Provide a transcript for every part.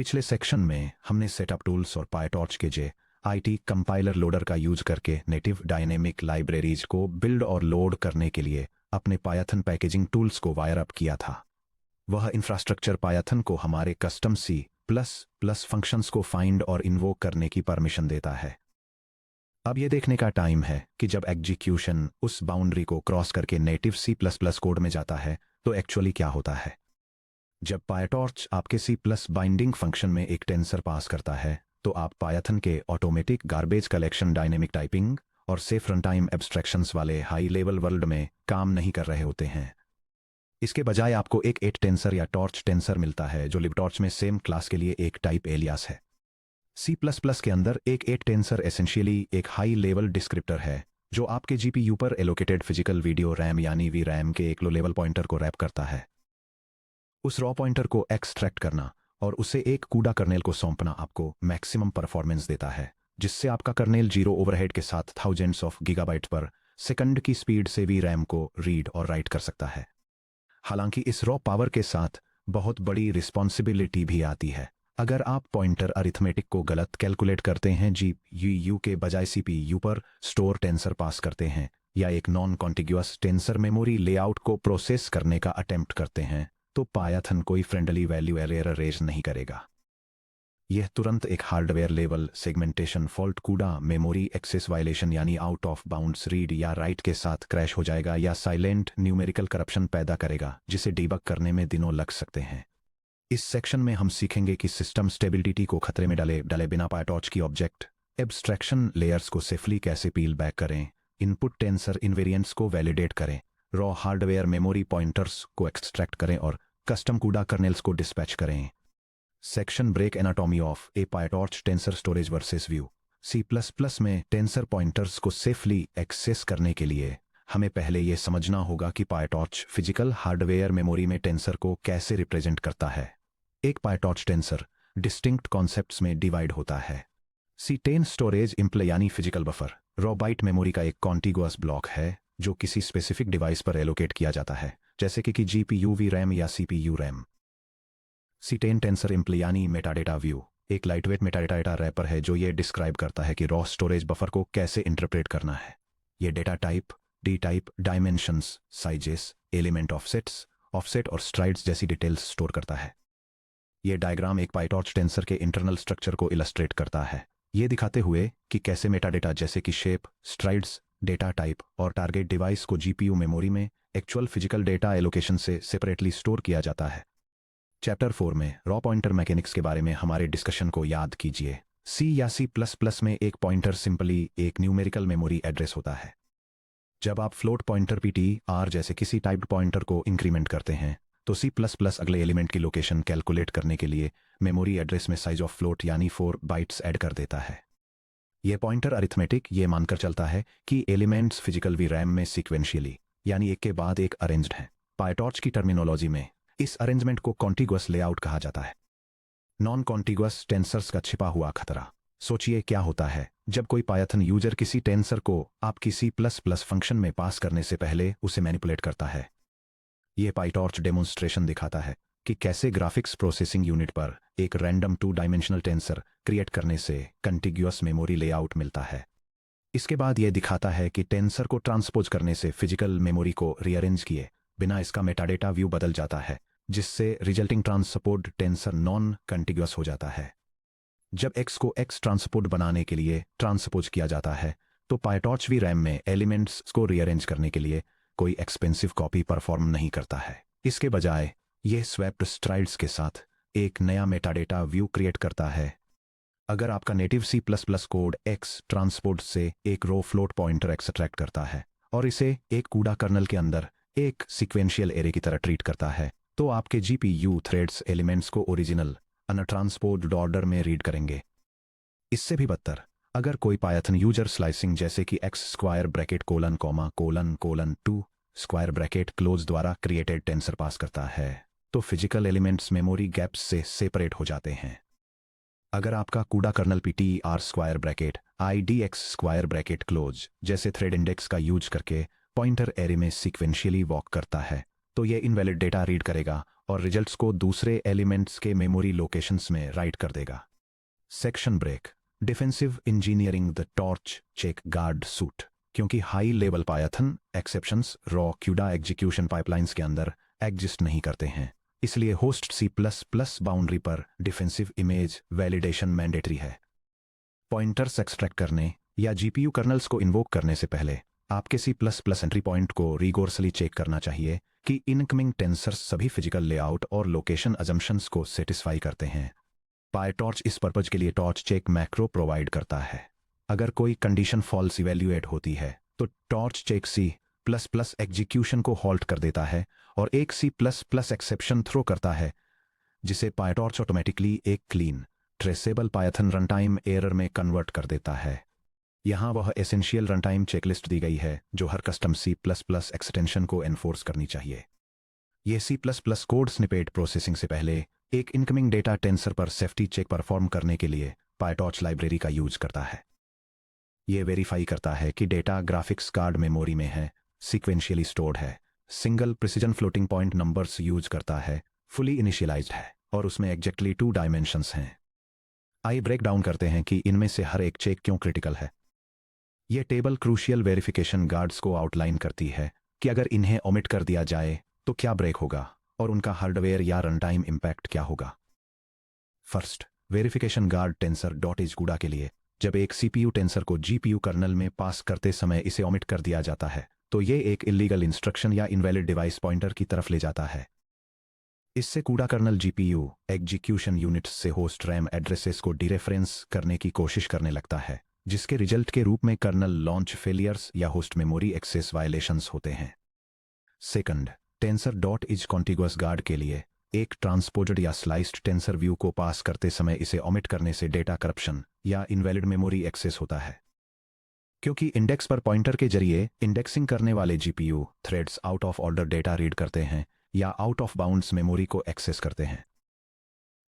पिछले सेक्शन में हमने सेटअप टूल्स और पायटॉर्च के जे आईटी कंपाइलर लोडर का यूज करके नेटिव डायनेमिक लाइब्रेरीज को बिल्ड और लोड करने के लिए अपने पायथन पैकेजिंग टूल्स को वायर अप किया था। वह इंफ्रास्ट्रक्चर पायथन को हमारे custom C plus plus functions को फाइंड और इन्वोक करने की परमिशन देता है। अब यह देखने का टाइम है कि जब एग्जीक्यूशन उस बाउंड्री को क्रॉस करके native C plus plus code में जाता है तो एक्चुअली क्या होता है। जब पायटॉर्च आपके सी प्लस बाइंडिंग फंक्शन में एक टेंसर पास करता है तो आप पायथन के automatic garbage collection dynamic typing और सेफ रन टाइम एब्स्ट्रैक्शंस वाले हाई लेवल वर्ल्ड में काम नहीं कर रहे होते हैं। इसके बजाय आपको एक एट टेंसर या टॉर्च टेंसर मिलता है जो libtorch में सेम क्लास के लिए एक टाइप एलियास है। सी प्लस प्लस के अंदर एक एट टेंसर एसेंशियली एक हाई लेवल डिस्क्रिप्टर है जो आपके जीपीयू पर एलोकेटेड फिजिकल वीडियो रैम यानी वी रैम के एक लो लेवल पॉइंटर को रैप करता है। उस रॉ पॉइंटर को एक्सट्रैक्ट करना और उसे एक कूडा कर्नेल को सौंपना आपको मैक्सिमम परफॉर्मेंस देता है, जिससे आपका कर्नेल जीरो ओवरहेड के साथ थाउजेंड्स ऑफ गीगाबाइट पर सेकंड की स्पीड से वी रैम को रीड और राइट कर सकता है। हालांकि इस रॉ पावर के साथ बहुत बड़ी रिस्पॉन्सिबिलिटी भी आती है। अगर आप पॉइंटर अरिथमेटिक को गलत कैलकुलेट करते हैं, जीपीयू के बजाय सीपीयू पर स्टोर टेंसर पास करते हैं या एक non contiguous tensor memory layout को प्रोसेस करने का अटेम्प्ट करते हैं तो पायथन कोई फ्रेंडली वैल्यू एरर रेज नहीं करेगा। यह तुरंत एक हार्डवेयर लेवल सेगमेंटेशन फॉल्ट कूडा मेमोरी एक्सेस वायलेशन यानी आउट ऑफ बाउंड्स रीड या राइट के साथ क्रैश हो जाएगा या साइलेंट न्यूमेरिकल करप्शन पैदा करेगा जिसे डीबग करने में दिनों लग सकते हैं। इस सेक्शन में हम सीखेंगे कि सिस्टम स्टेबिलिटी को खतरे में डाले बिना पायटॉर्च की ऑब्जेक्ट एब्स्ट्रैक्शन लेयर्स को सेफली कैसे पील बैक करें, इनपुट टेंसर इनवेरिएंट्स को वैलिडेट करें, रॉ हार्डवेयर मेमोरी पॉइंटर्स को एक्सट्रैक्ट करें और कस्टम कूडा कर्नेल्स को डिस्पैच करें। Section break anatomy of a PyTorch tensor storage versus view. C plus plus में टेंसर पॉइंटर्स को सेफली एक्सेस करने के लिए हमें पहले यह समझना होगा कि पायटॉर्च फिजिकल हार्डवेयर मेमोरी में टेंसर को कैसे रिप्रेजेंट करता है। एक पायटॉर्च टेंसर डिस्टिंक्ट कॉन्सेप्ट्स में डिवाइड होता है। C10 स्टोरेज इम्प्ले यानी physical buffer raw byte memory का एक कॉन्टिगुअस ब्लॉक है जो किसी स्पेसिफिक डिवाइस पर एलोकेट किया जाता है, जैसे कि जीपीयू वी रैम या सीपीयू रैम। C10 टेंसर इम्प्ले यानी मेटाडेटा व्यू एक लाइटवेट मेटाडेटा रैपर है जो ये डिस्क्राइब करता है कि रॉ स्टोरेज बफर को कैसे इंटरप्रेट करना है। ये data type, D type, dimensions, sizes, element offset और स्ट्राइड्स जैसी डिटेल्स स्टोर करता है। यह डायग्राम एक पायटॉर्च टेंसर के इंटरनल स्ट्रक्चर को इलस्ट्रेट करता है, ये दिखाते हुए कि कैसे मेटाडेटा जैसे कि शेप, स्ट्राइड्स, डेटा टाइप और टारगेट डिवाइस को जीपीयू मेमोरी में एक्चुअल फिजिकल डेटा एलोकेशन से सेपरेटली स्टोर किया जाता है। चैप्टर 4 में रॉ पॉइंटर मैकेनिक्स के बारे में हमारे डिस्कशन को याद कीजिए। सी या सी प्लस प्लस में एक पॉइंटर सिंपली एक न्यूमेरिकल मेमोरी एड्रेस होता है। जब आप फ्लोट पॉइंटर PTR जैसे किसी टाइप्ड पॉइंटर को इंक्रीमेंट करते हैं तो सी प्लस प्लस अगले एलिमेंट की लोकेशन कैलकुलेट करने के लिए मेमोरी एड्रेस में साइज ऑफ फ्लोट यानी 4 बाइट्स ऐड कर देता है। यह पॉइंटर अरिथमेटिक ये मानकर चलता है कि एलिमेंट्स फिजिकल वी रैम में सीक्वेंशियली यानी एक के बाद एक अरेंज्ड हैं। पायटॉर्च की टर्मिनोलॉजी में इस अरेंजमेंट को कॉन्टिगुअस लेआउट कहा जाता है। नॉन कॉन्टिगुअस टेंसर्स का छिपा हुआ खतरा। सोचिए क्या होता है जब कोई पायथन यूजर किसी टेंसर को आपकी सी प्लस प्लस फंक्शन में पास करने से पहले उसे मैनिपुलेट करता है। यह पायटॉर्च डेमोन्स्ट्रेशन दिखाता है कि कैसे ग्राफिक्स प्रोसेसिंग यूनिट पर एक रैंडम 2 डायमेंशनल टेंसर क्रिएट करने से कंटिग्यूअस मेमोरी लेआउट मिलता है। इसके बाद यह दिखाता है कि टेंसर को ट्रांसपोज करने से फिजिकल मेमोरी को रीअरेंज किए बिना इसका मेटाडेटा व्यू बदल जाता है, जिससे रिजल्टिंग ट्रांसपोर्ट टेंसर नॉन कंटिग्यूअस हो जाता है। जब x को x ट्रांसपोर्ट बनाने के लिए ट्रांसपोज किया जाता है तो पायटॉर्च वी रैम में एलिमेंट्स को रीअरेंज करने के लिए कोई एक्सपेंसिव कॉपी परफॉर्म नहीं करता है। इसके बजाय यह स्वैप्ड स्ट्राइड्स के साथ एक नया मेटाडेटा व्यू क्रिएट करता है। अगर आपका native C plus plus code x transport से एक रो फ्लोट पॉइंटर एक्सट्रैक्ट करता है और इसे एक कूडा कर्नल के अंदर एक सीक्वेंशियल एरे की तरह ट्रीट करता है तो आपके जीपीयू थ्रेड्स एलिमेंट्स को ओरिजिनल अनट्रांसपोज्ड ऑर्डर में रीड करेंगे। इससे भी बदतर, अगर कोई पायथन यूजर स्लाइसिंग जैसे कि x square bracket colon comma colon colon 2 square bracket close द्वारा क्रिएटेड टेंसर पास करता है तो फिजिकल एलिमेंट्स मेमोरी गैप्स से सेपरेट हो जाते हैं। अगर आपका CUDA kernel PTR square bracket IDX square bracket close जैसे थ्रेड इंडेक्स का यूज करके पॉइंटर एरे में सीक्वेंशियली वॉक करता है तो ये इनवैलिड डेटा रीड करेगा और रिजल्ट्स को दूसरे एलिमेंट्स के मेमोरी लोकेशंस में राइट कर देगा। Section break. Defensive engineering the torch check guard suite. क्योंकि high level Python exceptions raw CUDA execution pipelines के अंदर एग्जिस्ट नहीं करते हैं, इसलिए होस्ट C++ बाउंड्री पर डिफेंसिव इमेज वैलिडेशन मैंडेटरी है। पॉइंटर्स एक्सट्रैक्ट करने या जीपीयू कर्नल्स को इन्वोक करने से पहले आपके C++ एंट्री पॉइंट को रिगोर्सली चेक करना चाहिए कि इनकमिंग टेंसर्स सभी फिजिकल लेआउट और लोकेशन अजम्पशंस को सेटिस्फाई करते हैं। पायटॉर्च इस पर्पज के लिए टॉर्च चेक मैक्रो प्रोवाइड करता है। अगर कोई कंडीशन फॉल्स इवेल्युएट होती है तो टॉर्च चेक C++ एग्जीक्यूशन को हॉल्ट कर देता है और एक C++ एक्सेप्शन थ्रो करता है, जिसे पायटॉर्च ऑटोमेटिकली एक clean traceable Python runtime error में कन्वर्ट कर देता है। यहाँ वह एसेंशियल रनटाइम चेकलिस्ट दी गई है जो हर कस्टम C++ एक्सटेंशन को एनफोर्स करनी चाहिए। ये C++ कोड स्निपेट प्रोसेसिंग से पहले एक इनकमिंग डेटा टेंसर पर सेफ्टी चेक परफॉर्म करने के लिए पायटॉर्च लाइब्रेरी का यूज करता है। ये वेरीफाई करता है कि डेटा ग्राफिक्स कार्ड मेमोरी में है, सीक्वेंशियली स्टोर्ड है, single precision floating point numbers use करता है, फुली इनिशियलाइज्ड है और उसमें एग्जैक्टली 2 डायमेंशंस हैं। आइए ब्रेक डाउन करते हैं कि इनमें से हर एक चेक क्यों क्रिटिकल है। यह टेबल क्रूशियल वेरिफिकेशन गार्ड्स को आउटलाइन करती है कि अगर इन्हें ओमिट कर दिया जाए तो क्या ब्रेक होगा और उनका हार्डवेयर या रनटाइम इम्पैक्ट क्या होगा। First, verification guard tensor dot is CUDA के लिए जब एक सीपीयू टेंसर को जीपीयू कर्नल में पास करते समय इसे ओमिट कर दिया जाता है तो ये एक इलीगल इंस्ट्रक्शन या इनवैलिड डिवाइस पॉइंटर की तरफ ले जाता है। इससे कूड़ा कर्नल जीपीयू एग्जीक्यूशन यूनिट्स से होस्ट रैम एड्रेसेस को डीरेफरेंस करने की कोशिश करने लगता है, जिसके रिजल्ट के रूप में कर्नल लॉन्च फेलियर्स या होस्ट मेमोरी एक्सेस वायलेशंस होते हैं। Second, tensor dot is contiguous guard के लिए एक ट्रांसपोज्ड या स्लाइस्ड टेंसर व्यू को पास करते समय इसे ओमिट करने से डेटा करप्शन या इनवैलिड मेमोरी एक्सेस होता है। क्योंकि इंडेक्स पर पॉइंटर के जरिए इंडेक्सिंग करने वाले GPU threads out of order data read करते हैं या आउट ऑफ बाउंड्स मेमोरी को एक्सेस करते हैं।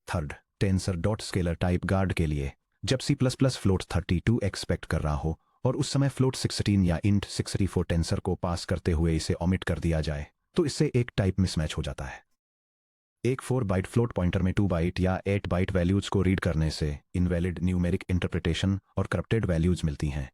Third, tensor dot scalar type guard के लिए जब C++ फ्लोट 32 एक्सपेक्ट कर रहा हो और उस समय फ्लोट 16 या इंट 64 टेंसर को पास करते हुए इसे ओमिट कर दिया जाए तो इससे एक टाइप मिसमैच हो जाता है। एक 4 बाइट फ्लोट पॉइंटर में 2 बाइट या 8 बाइट वैल्यूज को रीड करने से इनवैलिड न्यूमेरिक इंटरप्रिटेशन और करप्टेड वैल्यूज मिलती हैं।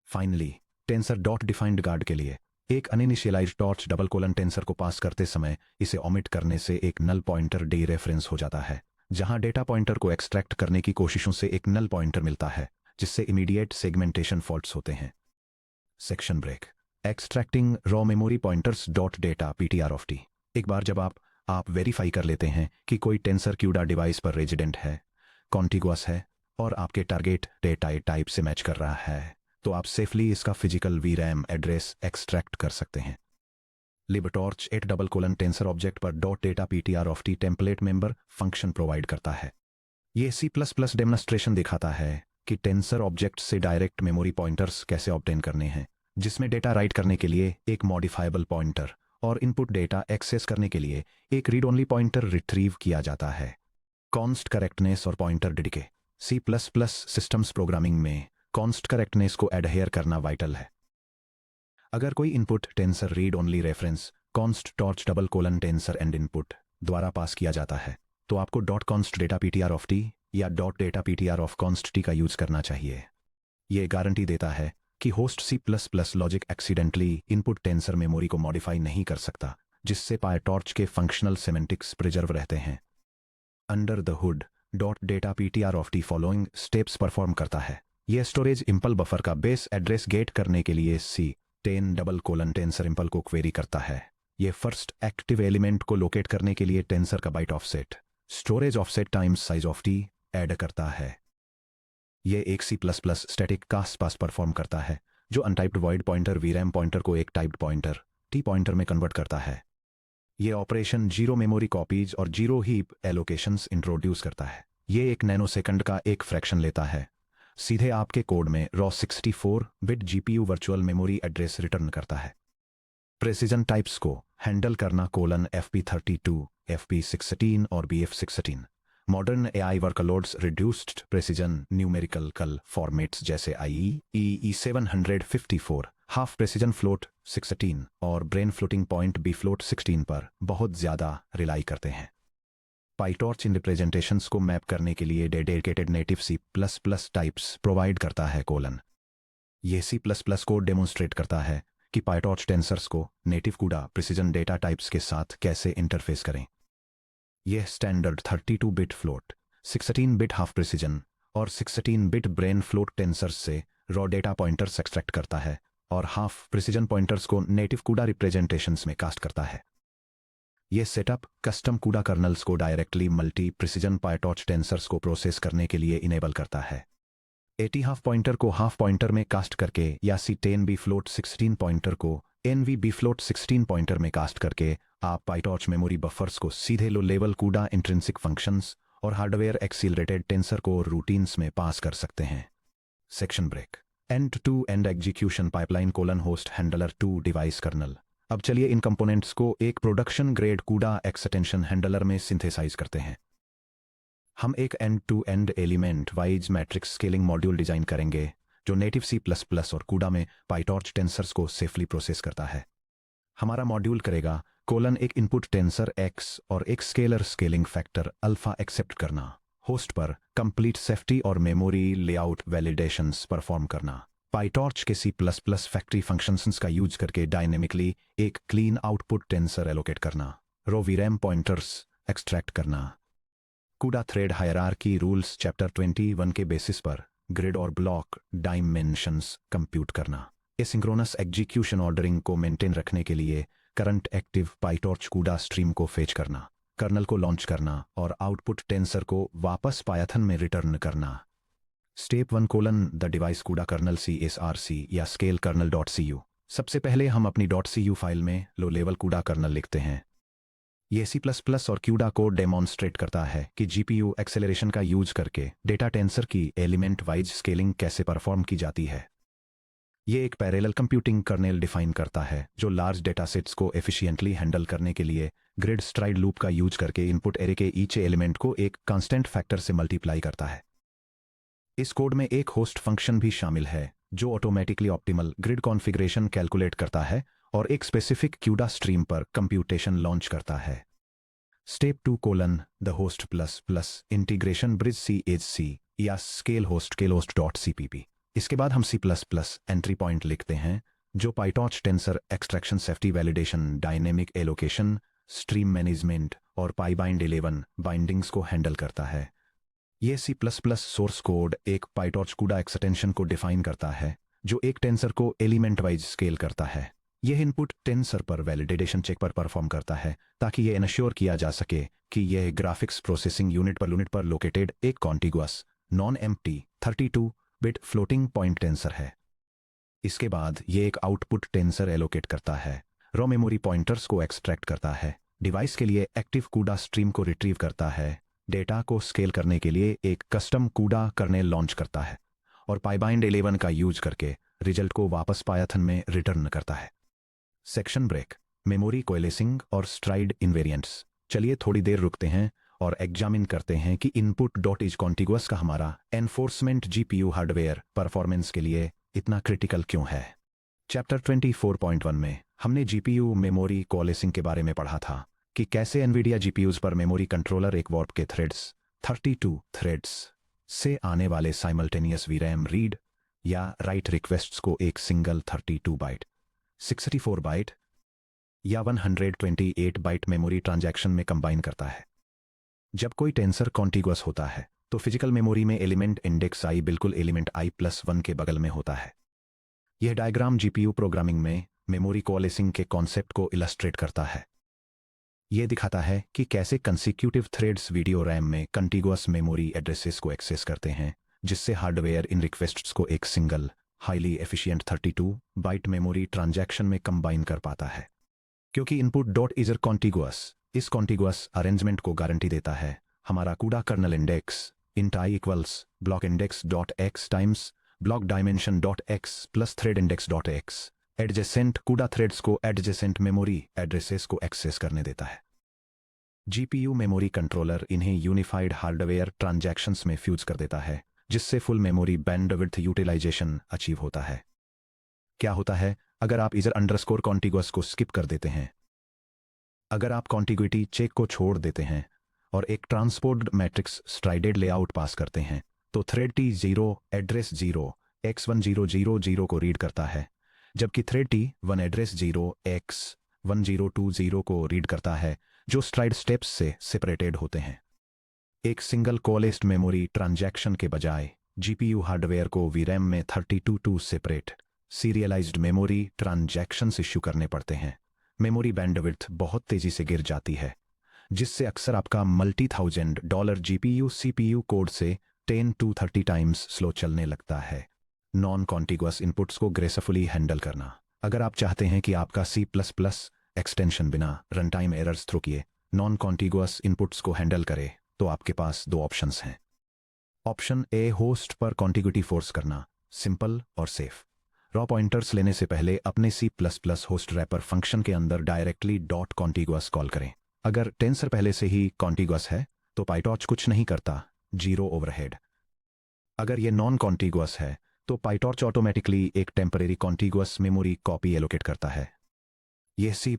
Finally, tensor dot defined guard के लिए एक अनइनिशियलाइज्ड टॉर्च डबल कोलन टेंसर को पास करते समय इसे ओमिट करने से एक नल पॉइंटर डी रेफरेंस हो जाता है, जहां डेटा पॉइंटर को एक्सट्रैक्ट करने की कोशिशों से एक नल पॉइंटर मिलता है, जिससे इमीडिएट सेगमेंटेशन फॉल्ट्स होते हैं। Section break. Extracting raw memory pointers dot data PTR of T। एक बार जब आप वेरीफाई कर लेते हैं कि कोई टेंसर क्यूडा डिवाइस पर रेजिडेंट है, कॉन्टिगुअस है और आपके टारगेट डेटा टाइप से मैच कर रहा है, तो आप सेफली इसका फिजिकल VRAM एड्रेस एक्सट्रैक्ट कर सकते हैं। libtorch 8 टेंसर ऑब्जेक्ट पर dot data PTR of T template member function provide करता है। यह C++ डेमोन्स्ट्रेशन दिखाता है कि टेंसर ऑब्जेक्ट से डायरेक्ट मेमोरी पॉइंटर्स कैसे ऑब्टेन करने हैं, जिसमें डेटा राइट करने के लिए एक मॉडिफाइबल पॉइंटर और इनपुट डेटा एक्सेस करने के लिए एक रीड ओनली पॉइंटर रिट्रीव किया जाता है। कॉन्स्ट करेक्टनेस और पॉइंटर डिडके। C++ सिस्टम्स प्रोग्रामिंग में कॉन्स्ट करेक्टनेस को एडहेयर करना वाइटल है। अगर कोई input tensor read only reference const torch double colon tensor and input द्वारा पास किया जाता है तो आपको dot const data PTR of T या dot data PTR of const T का यूज करना चाहिए। यह गारंटी देता है कि host C++ logic accidentally input tensor memory को मॉडिफाई नहीं कर सकता, जिससे पायटॉर्च के फंक्शनल सेमेंटिक्स प्रिजर्व रहते हैं। Under the hood dot data PTR of T following steps perform करता है। यह स्टोरेज इंपल बफर का बेस एड्रेस गेट करने के लिए C10 टेंसर इंपल को क्वेरी करता है। यह फर्स्ट एक्टिव एलिमेंट को लोकेट करने के लिए टेंसर का byte offset storage offset times size of T add करता है। यह एक C++ static cast pass perform करता है जो untyped void pointer VRAM pointer को एक टाइप्ड पॉइंटर T पॉइंटर में कन्वर्ट करता है। यह ऑपरेशन 0 मेमोरी कॉपीज और 0 हीप एलोकेशंस इंट्रोड्यूस करता है। यह 1 नैनोसेकंड का एक फ्रैक्शन लेता है, सीधे आपके कोड में raw 64 bit GPU virtual memory address return करता है। प्रेसिजन टाइप्स को हैंडल करना FP32, FP16 और BF16। Modern AI workloads reduced precision numerical formats जैसे IEEE 754 हाफ प्रेसिजन फ्लोट 16 और brain floating point B float 16 पर बहुत ज़्यादा रिलाई करते हैं। पाइटॉर्च इन रिप्रेजेंटेशंस को मैप करने के लिए dedicated native C++ types provide करता है कोलन। ये C++ को डेमोन्स्ट्रेट करता है कि पाइटॉर्च टेंसर्स को नेटिव कूडा प्रिसिजन डेटा टाइप्स के साथ कैसे इंटरफेस करें। यह standard 32 bit float, 16 bit half precision और 16 बिट ब्रेन फ्लोट टेंसर्स से रॉ डेटा पॉइंटर्स एक्सट्रैक्ट करता है और हाफ प्रिसिजन पॉइंटर्स को नेटिव कूडा रिप्रेजेंटेशंस में कास्ट करता है। यह सेटअप कस्टम कूडा कर्नल्स को directly multi precision PyTorch tensors को प्रोसेस करने के लिए इनेबल करता है। 80 हाफ पॉइंटर को हाफ पॉइंटर में कास्ट करके या C10 बी फ्लोट 16 पॉइंटर को NV बी फ्लोट 16 पॉइंटर में कास्ट करके आप पाइटॉर्च मेमोरी बफर्स को सीधे low level CUDA intrinsic functions और hardware accelerated tensor core routines में पास कर सकते हैं। Section break. End to end execution pipeline colon host handler 2 device kernel. अब चलिए इन कंपोनेंट्स को एक production grade CUDA extension handler में सिंथेसाइज करते हैं। हम एक end to end element wise matrix scaling module design करेंगे जो नेटिव C++ और कूडा में पाइटॉर्च टेंसर्स को सेफली प्रोसेस करता है। हमारा मॉड्यूल करेगा कोलन एक इनपुट टेंसर X और एक scalar scaling factor alpha accept करना, होस्ट पर कंप्लीट सेफ्टी और मेमोरी लेआउट वैलिडेशंस परफॉर्म करना, पाइटॉर्च के C++ फैक्ट्री फंक्शंस का यूज करके डायनेमिकली एक क्लीन आउटपुट टेंसर एलोकेट करना, रो VRAM पॉइंटर्स एक्सट्रैक्ट करना, कूडा थ्रेड हायरार्की रूल्स चैप्टर 21 के बेसिस पर ग्रिड और ब्लॉक डायमेंशंस कंप्यूट करना, एसिंक्रोनस एग्जीक्यूशन ऑर्डरिंग को मेंटेन रखने के लिए करंट एक्टिव पाइटॉर्च कूडा स्ट्रीम को फेच करना, कर्नल को लॉन्च करना और आउटपुट टेंसर को वापस पायथन में रिटर्न करना। स्टेप 1 कोलन द डिवाइस कूडा कर्नल CSRC या स्केल कर्नल .cu। सबसे पहले हम अपनी .cu फाइल में लो लेवल कूडा कर्नल लिखते हैं। यह C++ और कूडा को डेमोन्स्ट्रेट करता है कि GPU एक्सेलरेशन का यूज करके डेटा टेंसर की एलिमेंट वाइज स्केलिंग कैसे परफॉर्म की जाती है। यह एक पैरेलल कंप्यूटिंग कर्नेल डिफाइन करता है जो लार्ज डेटा सेट्स को एफिशिएंटली हैंडल करने के लिए ग्रिड स्ट्राइड लूप का यूज करके इनपुट एरे के ईच एलिमेंट को एक कांस्टेंट फैक्टर से मल्टीप्लाई करता है। इस कोड में एक होस्ट फंक्शन भी शामिल है जो automatically optimal grid configuration calculate करता है और एक स्पेसिफिक कूडा स्ट्रीम पर कंप्यूटेशन लॉन्च करता है। Step 2 colon the host plus integration bridge CHC या स्केल होस्ट .cpp। इसके बाद हम C++ एंट्री पॉइंट लिखते हैं जो PyTorch tensor extraction safety validation dynamic allocation stream management और पाइबाइंड 11 बाइंडिंग्स को हैंडल करता है। यह C++ सोर्स कोड एक पाइटॉर्च कूडा एक्सटेंशन को डिफाइन करता है जो एक टेंसर को एलिमेंट वाइज स्केल करता है। यह इनपुट टेंसर पर वैलिडेशन चेक पर परफॉर्म करता है ताकि यह इनश्योर किया जा सके कि यह ग्राफिक्स प्रोसेसिंग यूनिट पर लोकेटेड एक contiguous non empty 32 bit floating point tensor है। इसके बाद यह एक आउटपुट टेंसर एलोकेट करता है, रॉ मेमोरी पॉइंटर्स को एक्सट्रैक्ट करता है, डिवाइस के लिए एक्टिव कूडा स्ट्रीम को रिट्रीव करता है, डेटा को स्केल करने के लिए एक कस्टम कूडा कर्नेल लॉन्च करता है और पाइबाइंड 11 का यूज करके रिजल्ट को वापस पायथन में रिटर्न करता है। Section break. मेमोरी कोएलेसिंग और स्ट्राइड इनवेरिएंट्स। चलिए थोड़ी देर रुकते हैं और एग्जामिन करते हैं कि input.isContiguous का हमारा एनफोर्समेंट GPU हार्डवेयर परफॉर्मेंस के लिए इतना क्रिटिकल क्यों है। चैप्टर 24.1 में हमने GPU मेमोरी कोएलेसिंग के बारे में पढ़ा था कि कैसे NVIDIA GPUs पर मेमोरी कंट्रोलर एक वार्प के थ्रेड्स 32 थ्रेड्स से आने वाले साइमल्टेनियस VRAM रीड या राइट रिक्वेस्ट्स को एक सिंगल 32 बाइट 64 बाइट या 128 बाइट मेमोरी ट्रांजैक्शन में कंबाइन करता है। जब कोई टेंसर कॉन्टिगुअस होता है तो फिजिकल मेमोरी में एलिमेंट इंडेक्स I बिल्कुल एलिमेंट I+1 के बगल में होता है। यह डायग्राम GPU प्रोग्रामिंग में मेमोरी कोएलेसिंग के कॉन्सेप्ट को इलस्ट्रेट करता है। यह दिखाता है कि कैसे कंसेक्यूटिव थ्रेड्स वीडियो रैम में कंटिगुअस मेमोरी एड्रेसेस को एक्सेस करते हैं, जिससे हार्डवेयर इन रिक्वेस्ट्स को एक single highly efficient 32 byte memory transaction में कंबाइन कर पाता है। क्योंकि input.isContiguous इस कॉन्टिगुअस अरेंजमेंट को गारंटी देता है, हमारा CUDA kernel index int I equals block index .x times block dimension .x plus thread index .x adjacent CUDA threads को एडजेसेंट मेमोरी एड्रेसेस को एक्सेस करने देता है। GPU मेमोरी कंट्रोलर इन्हें यूनिफाइड हार्डवेयर ट्रांजैक्शंस में फ्यूज कर देता है, जिससे full memory bandwidth utilization achieve होता है। क्या होता है अगर आप इजर अंडरस्कोर कॉन्टिगुअस को स्किप कर देते हैं? अगर आप कॉन्टिग्यूटी चेक को छोड़ देते हैं और एक ट्रांसपोर्ट मैट्रिक्स स्ट्राइडेड लेआउट पास करते हैं, तो थ्रेड T0 एड्रेस 0x1000 को रीड करता है, जबकि थ्रेड T1 एड्रेस 0x1020 को रीड करता है, जो स्ट्राइड स्टेप्स से सेपरेटेड होते हैं। एक सिंगल कोलेस्ड मेमोरी ट्रांजैक्शन के बजाय जीपीयू हार्डवेयर को वीरैम में 32 separate serialised memory transactions issue करने पड़ते हैं। मेमोरी बैंडविड्थ बहुत तेजी से गिर जाती है, जिससे अक्सर आपका $multi-thousand जीपीयू सीपीयू कोड से 10 to 30 टाइम्स स्लो चलने लगता है। नॉन कॉन्टिगुअस इनपुट्स को ग्रेसफुली हैंडल करना। अगर आप चाहते हैं कि आपका C++ एक्सटेंशन बिना रन टाइम एरर्स थ्रो किए नॉन कॉन्टिगुअस इनपुट्स को हैंडल करे, तो आपके पास दो ऑप्शंस हैं। ऑप्शन ए, होस्ट पर कॉन्टिग्यूटी फोर्स करना, सिंपल और सेफ। रॉ पॉइंटर्स लेने से पहले अपने C++ होस्ट रैपर फंक्शन के अंदर डायरेक्टली .contiguous कॉल करें। अगर टेंसर पहले से ही कॉन्टिगुअस है तो पाइटॉर्च कुछ नहीं करता, 0 ओवरहेड। अगर ये नॉन कॉन्टिगुअस है तो पाइटॉर्च ऑटोमेटिकली एक temporary contiguous memory copy allocate करता है। यह C++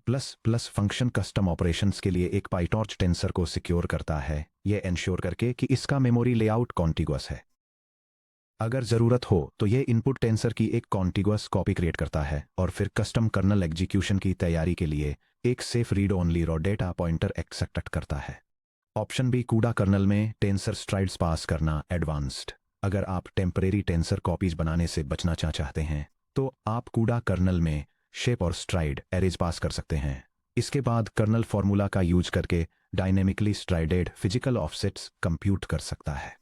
फंक्शन कस्टम ऑपरेशंस के लिए एक पाइटॉर्च टेंसर को सिक्योर करता है, यह इंश्योर करके कि इसका मेमोरी लेआउट कॉन्टिगुअस है। अगर ज़रूरत हो तो यह इनपुट टेंसर की एक कॉन्टिगुअस कॉपी क्रिएट करता है और फिर कस्टम कर्नल एग्जीक्यूशन की तैयारी के लिए एक safe read only raw data pointer accept करता है। ऑप्शन बी, कूडा कर्नल में टेंसर स्ट्राइड्स पास करना, एडवांस्ड। अगर आप टेम्परेरी टेंसर कॉपीज बनाने से बचना चाहते हैं तो आप कूडा कर्नल में शेप और स्ट्राइड एरेज पास कर सकते हैं। इसके बाद कर्नल फॉर्मूला का यूज करके dynamically strided physical offsets compute कर सकता है।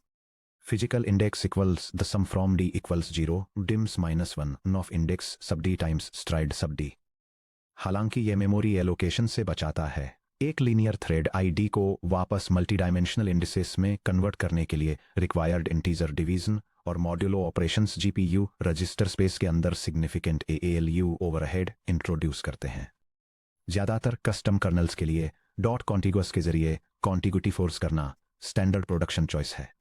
Physical index equals the sum from D equals 0 dims -1 of index sub D times stride sub D। हालांकि यह मेमोरी एलोकेशन से बचाता है। एक लीनियर थ्रेड ID को वापस मल्टी डायमेंशनल इंडिसेस में कन्वर्ट करने के लिए रिक्वायर्ड इंटीजर डिवीजन और modulo operations GPU register space के अंदर सिग्निफिकेंट ALU ओवरहेड इंट्रोड्यूस करते हैं। ज़्यादातर कस्टम कर्नल्स के लिए .contiguous के जरिए कॉन्टिग्यूटी फोर्स करना स्टैंडर्ड प्रोडक्शन चॉइस है।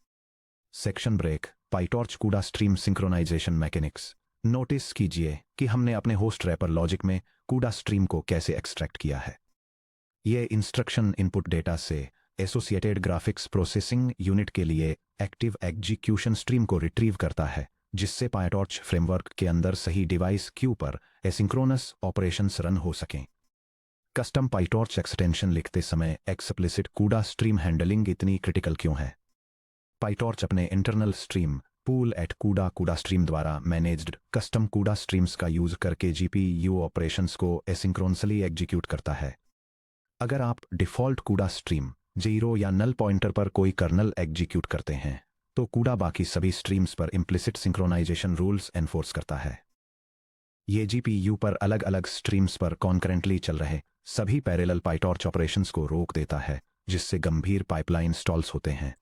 सेक्शन ब्रेक, पाइटॉर्च कूडा स्ट्रीम सिंक्रोनाइजेशन मैकेनिक्स। नोटिस कीजिए कि हमने अपने होस्ट रैपर लॉजिक में कूडा स्ट्रीम को कैसे एक्सट्रैक्ट किया है। यह इंस्ट्रक्शन इनपुट डेटा से एसोसिएटेड ग्राफिक्स प्रोसेसिंग यूनिट के लिए एक्टिव एग्जीक्यूशन स्ट्रीम को रिट्रीव करता है, जिससे पाइटॉर्च फ्रेमवर्क के अंदर सही डिवाइस क्यू पर एसिंक्रोनस ऑपरेशंस रन हो सकें। कस्टम पाइटॉर्च एक्सटेंशन लिखते समय एक्सप्लिसिट कूडा स्ट्रीम हैंडलिंग इतनी क्रिटिकल क्यों है? पाइटॉर्च अपने इंटरनल स्ट्रीम पूल एट कूडा स्ट्रीम द्वारा मैनेज्ड कस्टम कूडा स्ट्रीम्स का यूज करके GPU ऑपरेशंस को एसिंक्रोनसली एग्जीक्यूट करता है। अगर आप डिफ़ॉल्ट कूडा स्ट्रीम 0 या नल पॉइंटर पर कोई कर्नल एग्जीक्यूट करते हैं तो कूडा बाकी सभी स्ट्रीम्स पर इम्प्लिसिट सिंक्रोनाइजेशन रूल्स एनफोर्स करता है। ये GPU पर अलग अलग स्ट्रीम्स पर कॉन्करेंटली चल रहे सभी पैरेलल पाइटॉर्च ऑपरेशंस को रोक देता है, जिससे गंभीर पाइपलाइन स्टॉल्स होते हैं।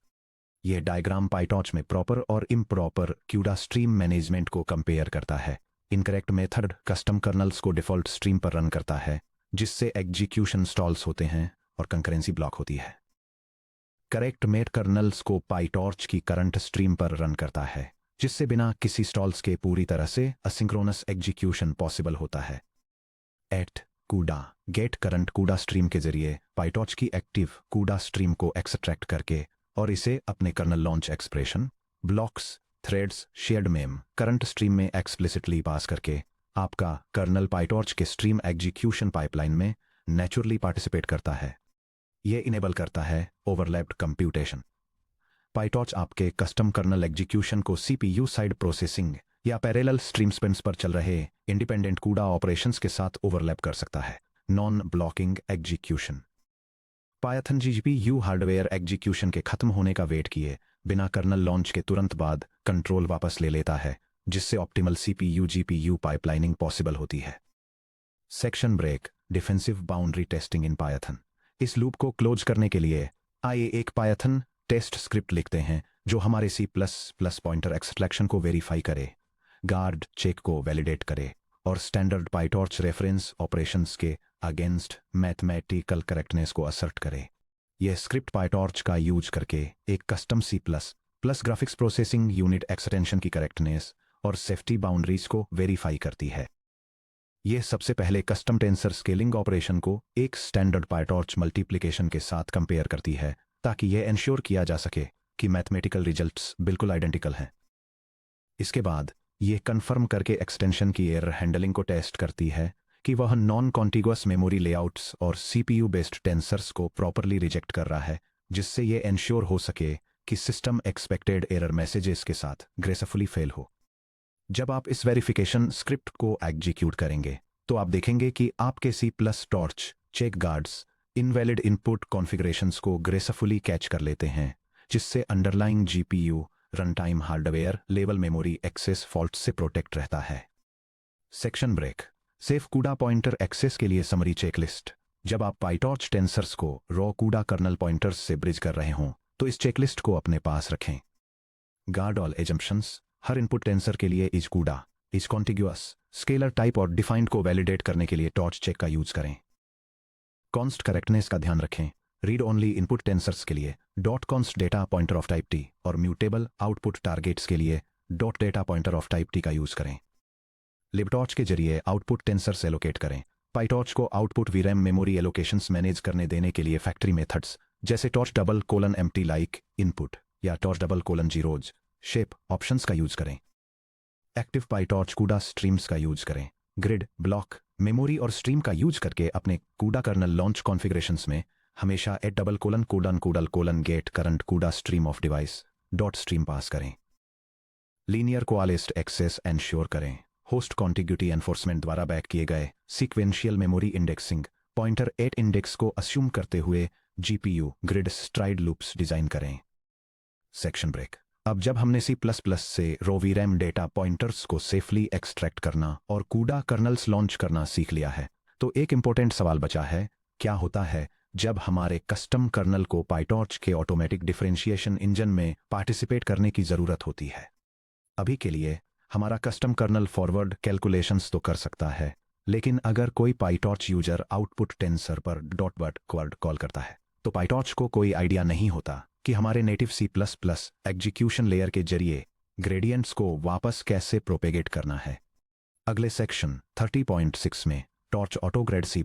यह डायग्राम पाइटॉर्च में प्रॉपर और इम्प्रॉपर कूडा स्ट्रीम मैनेजमेंट को कंपेयर करता है। इनकरेक्ट मेथड कस्टम कर्नल्स को डिफ़ॉल्ट स्ट्रीम पर रन करता है, जिससे एग्जीक्यूशन स्टॉल्स होते हैं और कंकरेंसी ब्लॉक होती है। करेक्ट मेट कर्नल्स को पाइटॉर्च की करंट स्ट्रीम पर रन करता है, जिससे बिना किसी स्टॉल्स के पूरी तरह से असिंक्रोनस एग्जीक्यूशन पॉसिबल होता है। एट कूडा गेट करंट कूडा स्ट्रीम के जरिए पाइटॉर्च की एक्टिव कूडा स्ट्रीम को एक्सट्रैक्ट करके और इसे अपने kernel launch expression blocks threads shared mem current stream में एक्सप्लिसिटली पास करके आपका कर्नल पाइटॉर्च के स्ट्रीम एग्जीक्यूशन पाइपलाइन में नेचुरली पार्टिसिपेट करता है। यह इनेबल करता है ओवरलैप्ड कंप्यूटेशन। पाइटॉर्च आपके कस्टम कर्नल एग्जीक्यूशन को CPU साइड प्रोसेसिंग या पैरेलल स्ट्रीम स्पिन्स पर चल रहे इंडिपेंडेंट कूडा ऑपरेशंस के साथ ओवरलैप कर सकता है। Non blocking execution. Python GPU hardware execution के खत्म होने का वेट किए बिना कर्नल लॉन्च के तुरंत बाद कंट्रोल वापस ले लेता है, जिससे optimal CPU GPU pipelining possible होती है। Section break, defensive boundary testing in Python. इस लूप को क्लोज करने के लिए आइए एक पायथन टेस्ट स्क्रिप्ट लिखते हैं जो हमारे C++ पॉइंटर एक्सट्रैक्शन को वेरीफाई करे, गार्ड चेक को वैलिडेट करे और स्टैंडर्ड पाइटॉर्च रेफरेंस ऑपरेशंस के अगेंस्ट मैथमेटिकल करेक्टनेस को असर्ट करे। यह स्क्रिप्ट पाइटॉर्च का यूज करके एक custom C++ graphics processing unit extension की करेक्टनेस और सेफ्टी बाउंड्रीज को वेरीफाई करती है। यह सबसे पहले कस्टम टेंसर स्केलिंग ऑपरेशन को एक स्टैंडर्ड पायटॉर्च मल्टीप्लिकेशन के साथ कंपेयर करती है ताकि यह इंश्योर किया जा सके कि मैथमेटिकल रिजल्ट्स बिल्कुल आइडेंटिकल हैं। इसके बाद यह कन्फर्म करके एक्सटेंशन की एरर हैंडलिंग को टेस्ट करती है कि वह नॉन कॉन्टिगुअस मेमोरी लेआउट्स और सीपीयू बेस्ड टेंसर्स को प्रॉपरली रिजेक्ट कर रहा है, जिससे यह इंश्योर हो सके कि सिस्टम एक्सपेक्टेड एरर मैसेजेस के साथ ग्रेसफुली फेल हो। जब आप इस वेरिफिकेशन स्क्रिप्ट को एग्जीक्यूट करेंगे तो आप देखेंगे कि आपके C+ torch check guards invalid input configurations को ग्रेसफुली कैच कर लेते हैं, जिससे underlying GPU runtime hardware level memory access fault से प्रोटेक्ट रहता है। Section break. Safe CUDA pointer access के लिए समरी चेकलिस्ट। जब आप पाइटॉर्च टेंसर्स को रॉ कूडा कर्नल पॉइंटर्स से ब्रिज कर रहे हों तो इस चेकलिस्ट को अपने पास रखें। Guard all assumptions. हर इनपुट टेंसर के लिए is CUDA, is contiguous, scalar type और डिफाइंड को वैलिडेट करने के लिए टॉर्च चेक का यूज करें। कॉन्स्ट करेक्टनेस का ध्यान रखें। रीड ओनली इनपुट टेंसर्स के लिए dot const data pointer of type T और म्यूटेबल आउटपुट टारगेट्स के लिए dot data pointer of type T का यूज करें। libtorch के जरिए आउटपुट टेंसर्स एलोकेट करें। पाइटॉर्च को आउटपुट वीरैम मेमोरी एलोकेशंस मैनेज करने देने के लिए फैक्ट्री मेथड्स जैसे torch::empty लाइक इनपुट या torch::zeros शेप ऑप्शंस का यूज करें। एक्टिव पाइटॉर्च कूडा स्ट्रीम्स का यूज करें। ग्रिड, ब्लॉक, मेमोरी और स्ट्रीम का यूज करके अपने कूडा कर्नल लॉन्च कॉन्फ़िगरेशंस में हमेशा :::get current CUDA stream of device dot stream pass करें। लीनियर कोआलिस्ट एक्सेस एंश्योर करें। होस्ट कॉन्टिग्यूटी एनफोर्समेंट द्वारा बैक किए गए sequential memory indexing pointer 8 index को अस्यूम करते हुए GPU grid stride loops design करें। Section break. अब जब हमने C++ से रो वीरैम डेटा पॉइंटर्स को सेफली एक्सट्रैक्ट करना और कूडा कर्नल्स लॉन्च करना सीख लिया है, तो एक इंपॉर्टेंट सवाल बचा है, क्या होता है जब हमारे कस्टम कर्नल को पाइटॉर्च के ऑटोमेटिक डिफरेंशिएशन इंजन में पार्टिसिपेट करने की जरूरत होती है। अभी के लिए हमारा कस्टम कर्नल फॉरवर्ड कैलकुलेशंस तो कर सकता है, लेकिन अगर कोई पाइटॉर्च यूजर आउटपुट टेंसर पर डॉट वर्ड कॉल करता है तो पाइटॉर्च को कोई आइडिया नहीं होता कि हमारे नेटिव C++ एग्जीक्यूशन लेयर के जरिए ग्रेडियंट्स को वापस कैसे प्रोपेगेट करना है। अगले सेक्शन 30.6 में torch autograd C+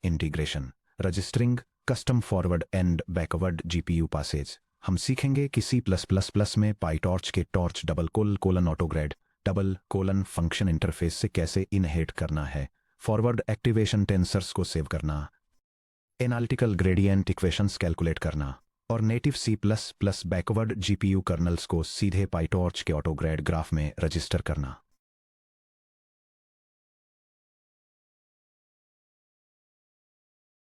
integration, registering, custom forward and backward GPU passes हम सीखेंगे कि C++ में पाइटॉर्च के टॉर्च ::ऑटोग्रेड फंक्शन इंटरफेस से कैसे इनहेरिट करना है, फॉरवर्ड एक्टिवेशन टेंसर्स को सेव करना, एनालिटिकल ग्रेडियंट इक्वेशंस कैलकुलेट करना और native C++ backward GPU colonel's को सीधे पाइटॉर्च के ऑटोग्रेड ग्राफ में रजिस्टर करना।